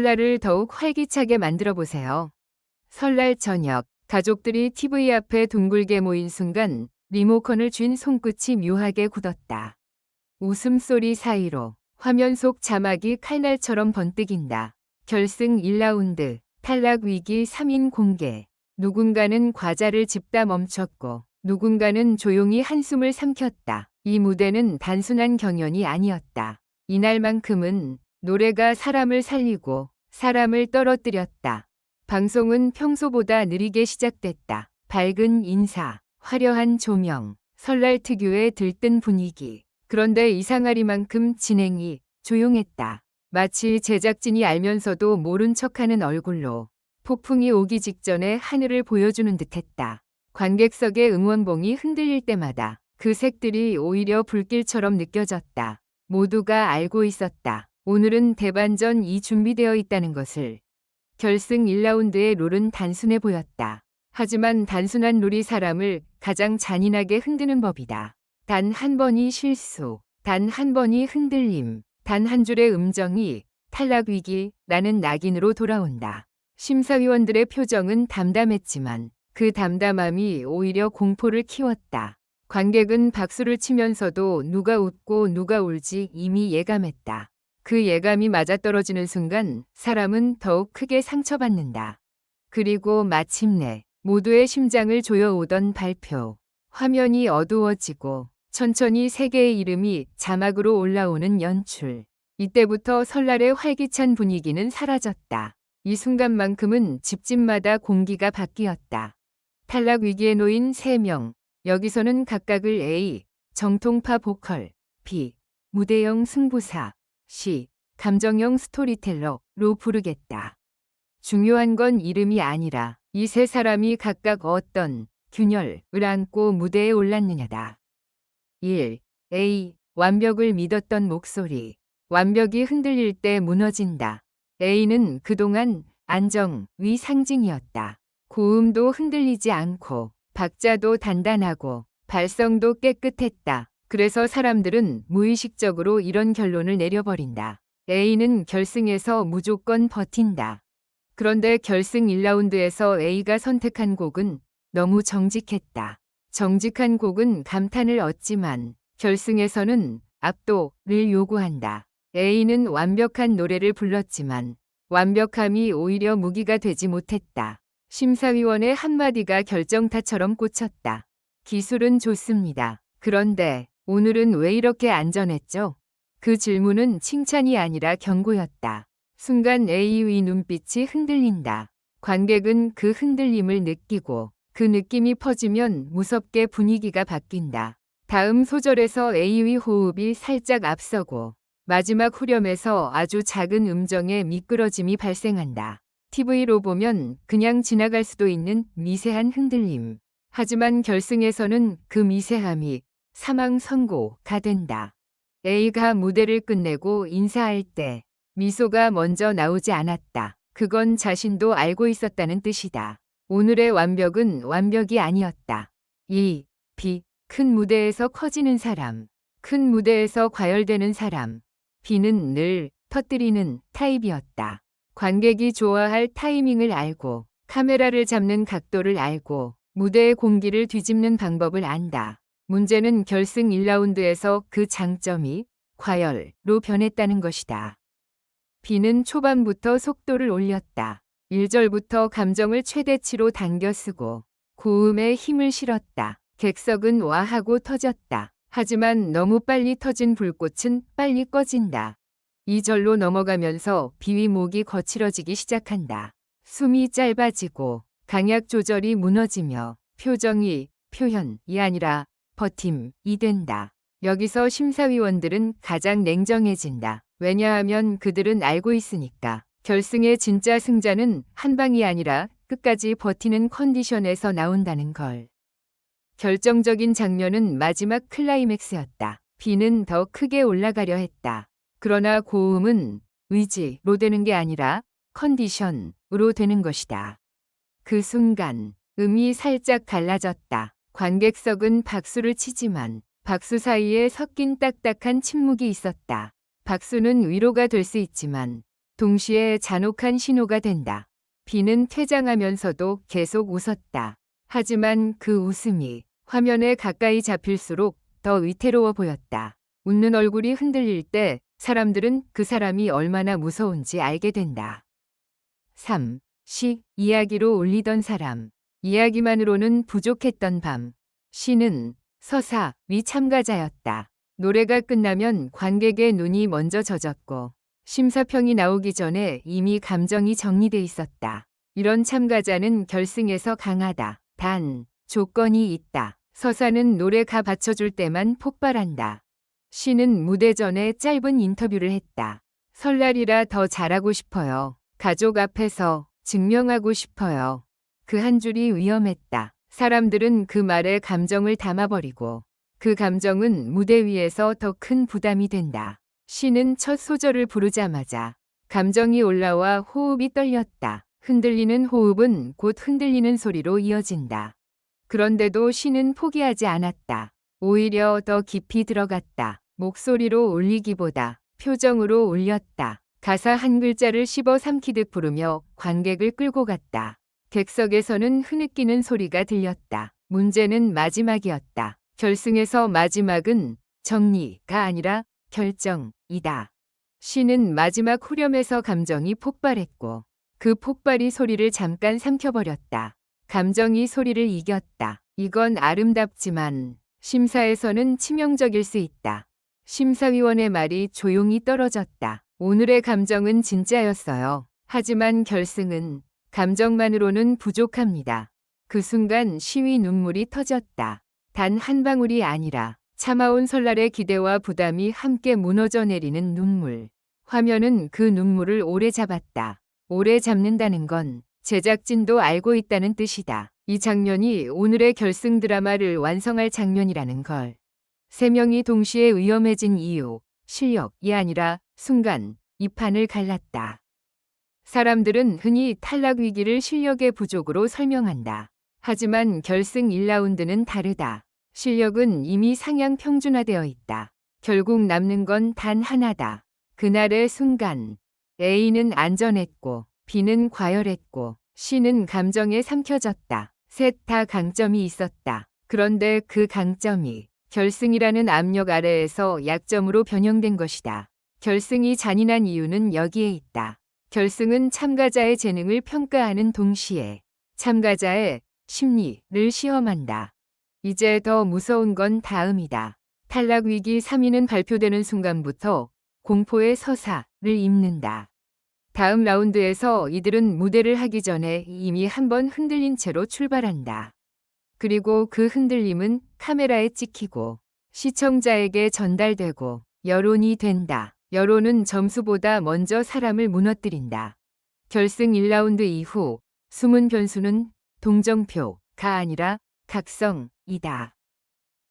설날을 더욱 활기차게 만들어 보세요. 설날 저녁, 가족들이 TV 앞에 둥글게 모인 순간 리모컨을 쥔 손끝이 묘하게 굳었다. 웃음소리 사이로 화면 속 자막이 칼날처럼 번뜩인다. 결승 1라운드, 탈락 위기 3인 공개. 누군가는 과자를 집다 멈췄고 누군가는 조용히 한숨을 삼켰다. 이 무대는 단순한 경연이 아니었다. 이날만큼은 노래가 사람을 살리고 사람을 떨어뜨렸다. 방송은 평소보다 느리게 시작됐다. 밝은 인사, 화려한 조명, 설날 특유의 들뜬 분위기. 그런데 이상하리만큼 진행이 조용했다. 마치 제작진이 알면서도 모른 척하는 얼굴로 폭풍이 오기 직전에 하늘을 보여주는 듯했다. 관객석의 응원봉이 흔들릴 때마다 그 색들이 오히려 불길처럼 느껴졌다. 모두가 알고 있었다. 오늘은 대반전이 준비되어 있다는 것을. 결승 1라운드의 룰은 단순해 보였다. 하지만 단순한 룰이 사람을 가장 잔인하게 흔드는 법이다. 단 한 번이 실수, 단 한 번이 흔들림, 단 한 줄의 음정이 탈락 위기라는 낙인으로 돌아온다. 심사위원들의 표정은 담담했지만 그 담담함이 오히려 공포를 키웠다. 관객은 박수를 치면서도 누가 웃고 누가 울지 이미 예감했다. 그 예감이 맞아떨어지는 순간 사람은 더욱 크게 상처받는다. 그리고 마침내 모두의 심장을 조여오던 발표. 화면이 어두워지고 천천히 세 개의 이름이 자막으로 올라오는 연출. 이때부터 설날의 활기찬 분위기는 사라졌다. 이 순간만큼은 집집마다 공기가 바뀌었다. 탈락 위기에 놓인 3명. 여기서는 각각을 A. 정통파 보컬, B. 무대형 승부사, C. 감정형 스토리텔러로 부르겠다. 중요한 건 이름이 아니라 이 세 사람이 각각 어떤 균열을 안고 무대에 올랐느냐다. 1. A. 완벽을 믿었던 목소리. 완벽이 흔들릴 때 무너진다. A는 그동안 안정의 상징이었다. 고음도 흔들리지 않고 박자도 단단하고 발성도 깨끗했다. 그래서 사람들은 무의식적으로 이런 결론을 내려버린다. A는 결승에서 무조건 버틴다. 그런데 결승 1라운드에서 A가 선택한 곡은 너무 정직했다. 정직한 곡은 감탄을 얻지만 결승에서는 압도를 요구한다. A는 완벽한 노래를 불렀지만 완벽함이 오히려 무기가 되지 못했다. 심사위원의 한마디가 결정타처럼 꽂혔다. 기술은 좋습니다. 그런데 오늘은 왜 이렇게 안전했죠? 그 질문은 칭찬이 아니라 경고였다. 순간 A의 눈빛이 흔들린다. 관객은 그 흔들림을 느끼고 그 느낌이 퍼지면 무섭게 분위기가 바뀐다. 다음 소절에서 A의 호흡이 살짝 앞서고 마지막 후렴에서 아주 작은 음정의 미끄러짐이 발생한다. TV로 보면 그냥 지나갈 수도 있는 미세한 흔들림. 하지만 결승에서는 그 미세함이 사망 선고가 된다. A가 무대를 끝내고 인사할 때 미소가 먼저 나오지 않았다. 그건 자신도 알고 있었다는 뜻이다. 오늘의 완벽은 완벽이 아니었다. B. 큰 무대에서 커지는 사람. 큰 무대에서 과열되는 사람. B는 늘 터뜨리는 타입이었다. 관객이 좋아할 타이밍을 알고 카메라를 잡는 각도를 알고 무대의 공기를 뒤집는 방법을 안다. 문제는 결승 1라운드에서 그 장점이 과열로 변했다는 것이다. B는 초반부터 속도를 올렸다. 1절부터 감정을 최대치로 당겨 쓰고 고음에 힘을 실었다. 객석은 와하고 터졌다. 하지만 너무 빨리 터진 불꽃은 빨리 꺼진다. 2절로 넘어가면서 B의 목이 거칠어지기 시작한다. 숨이 짧아지고 강약 조절이 무너지며 표정이 표현이 아니라 버팀이 된다. 여기서 심사위원들은 가장 냉정해진다. 왜냐하면 그들은 알고 있으니까. 결승의 진짜 승자는 한 방이 아니라 끝까지 버티는 컨디션에서 나온다는 걸. 결정적인 장면은 마지막 클라이맥스였다. B는 더 크게 올라가려 했다. 그러나 고음은 의지로 되는 게 아니라 컨디션으로 되는 것이다. 그 순간 음이 살짝 갈라졌다. 관객석은 박수를 치지만 박수 사이에 섞인 딱딱한 침묵이 있었다. 박수는 위로가 될 수 있지만 동시에 잔혹한 신호가 된다. B는 퇴장하면서도 계속 웃었다. 하지만 그 웃음이 화면에 가까이 잡힐수록 더 위태로워 보였다. 웃는 얼굴이 흔들릴 때 사람들은 그 사람이 얼마나 무서운지 알게 된다. 3. 시, 이야기로 울리던 사람. 이야기만으로는 부족했던 밤. 시는 서사, 위 참가자였다. 노래가 끝나면 관객의 눈이 먼저 젖었고 심사평이 나오기 전에 이미 감정이 정리돼 있었다. 이런 참가자는 결승에서 강하다. 단, 조건이 있다. 서사는 노래가 받쳐줄 때만 폭발한다. 시는 무대 전에 짧은 인터뷰를 했다. 설날이라 더 잘하고 싶어요. 가족 앞에서 증명하고 싶어요. 그 한 줄이 위험했다. 사람들은 그 말에 감정을 담아버리고 그 감정은 무대 위에서 더 큰 부담이 된다. 시는 첫 소절을 부르자마자 감정이 올라와 호흡이 떨렸다. 흔들리는 호흡은 곧 흔들리는 소리로 이어진다. 그런데도 시는 포기하지 않았다. 오히려 더 깊이 들어갔다. 목소리로 울리기보다 표정으로 울렸다. 가사 한 글자를 씹어 삼키듯 부르며 관객을 끌고 갔다. 객석에서는 흐느끼는 소리가 들렸다. 문제는 마지막이었다. 결승에서 마지막은 정리가 아니라 결정이다. 시는 마지막 후렴에서 감정이 폭발했고 그 폭발이 소리를 잠깐 삼켜버렸다. 감정이 소리를 이겼다. 이건 아름답지만 심사에서는 치명적일 수 있다. 심사위원의 말이 조용히 떨어졌다. 오늘의 감정은 진짜였어요. 하지만 결승은 감정만으로는 부족합니다. 그 순간 시위 눈물이 터졌다. 단 한 방울이 아니라 참아온 설날의 기대와 부담이 함께 무너져 내리는 눈물. 화면은 그 눈물을 오래 잡았다. 오래 잡는다는 건 제작진도 알고 있다는 뜻이다. 이 장면이 오늘의 결승 드라마를 완성할 장면이라는 걸. 세 명이 동시에 위험해진 이유, 실력이 아니라 순간 이 판을 갈랐다. 사람들은 흔히 탈락 위기를 실력의 부족으로 설명한다. 하지만 결승 1라운드는 다르다. 실력은 이미 상향 평준화되어 있다. 결국 남는 건 단 하나다. 그날의 순간, A는 안전했고, B는 과열했고, C는 감정에 삼켜졌다. 셋 다 강점이 있었다. 그런데 그 강점이 결승이라는 압력 아래에서 약점으로 변형된 것이다. 결승이 잔인한 이유는 여기에 있다. 결승은 참가자의 재능을 평가하는 동시에 참가자의 심리를 시험한다. 이제 더 무서운 건 다음이다. 탈락 위기 3위는 발표되는 순간부터 공포의 서사를 입는다. 다음 라운드에서 이들은 무대를 하기 전에 이미 한번 흔들린 채로 출발한다. 그리고 그 흔들림은 카메라에 찍히고 시청자에게 전달되고 여론이 된다. 여론은 점수보다 먼저 사람을 무너뜨린다. 결승 1라운드 이후 숨은 변수는 동정표가 아니라 각성이다.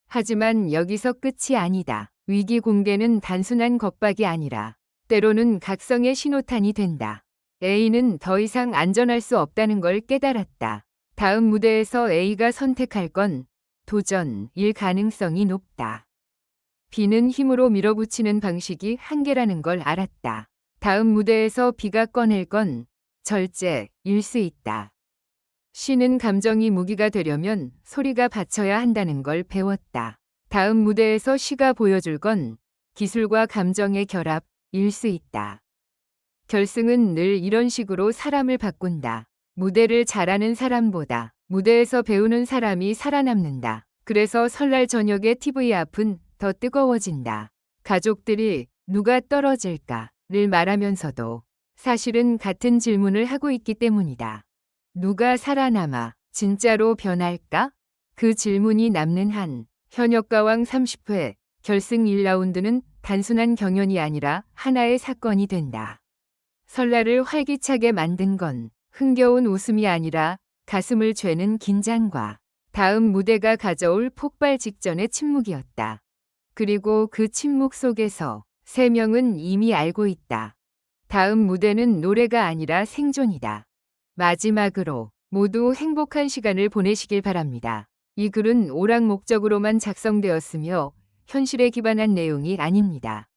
하지만 여기서 끝이 아니다. 위기 공개는 단순한 겁박이 아니라 때로는 각성의 신호탄이 된다. A는 더 이상 안전할 수 없다는 걸 깨달았다. 다음 무대에서 A가 선택할 건 도전일 가능성이 높다. B는 힘으로 밀어붙이는 방식이 한계라는 걸 알았다. 다음 무대에서 B가 꺼낼 건 절제일 수 있다. C는 감정이 무기가 되려면 소리가 받쳐야 한다는 걸 배웠다. 다음 무대에서 C가 보여줄 건 기술과 감정의 결합일 수 있다. 결승은 늘 이런 식으로 사람을 바꾼다. 무대를 잘하는 사람보다 무대에서 배우는 사람이 살아남는다. 그래서 설날 저녁의 TV 앞은 더 뜨거워진다. 가족들이 누가 떨어질까를 말하면서도 사실은 같은 질문을 하고 있기 때문이다. 누가 살아남아 진짜로 변할까? 그 질문이 남는 한 현역가왕 30회 결승 1라운드는 단순한 경연이 아니라 하나의 사건이 된다. 설날을 활기차게 만든 건 흥겨운 웃음이 아니라 가슴을 죄는 긴장과 다음 무대가 가져올 폭발 직전의 침묵이었다. 그리고 그 침묵 속에서 세 명은 이미 알고 있다. 다음 무대는 노래가 아니라 생존이다. 마지막으로 모두 행복한 시간을 보내시길 바랍니다. 이 글은 오락 목적으로만 작성되었으며 현실에 기반한 내용이 아닙니다.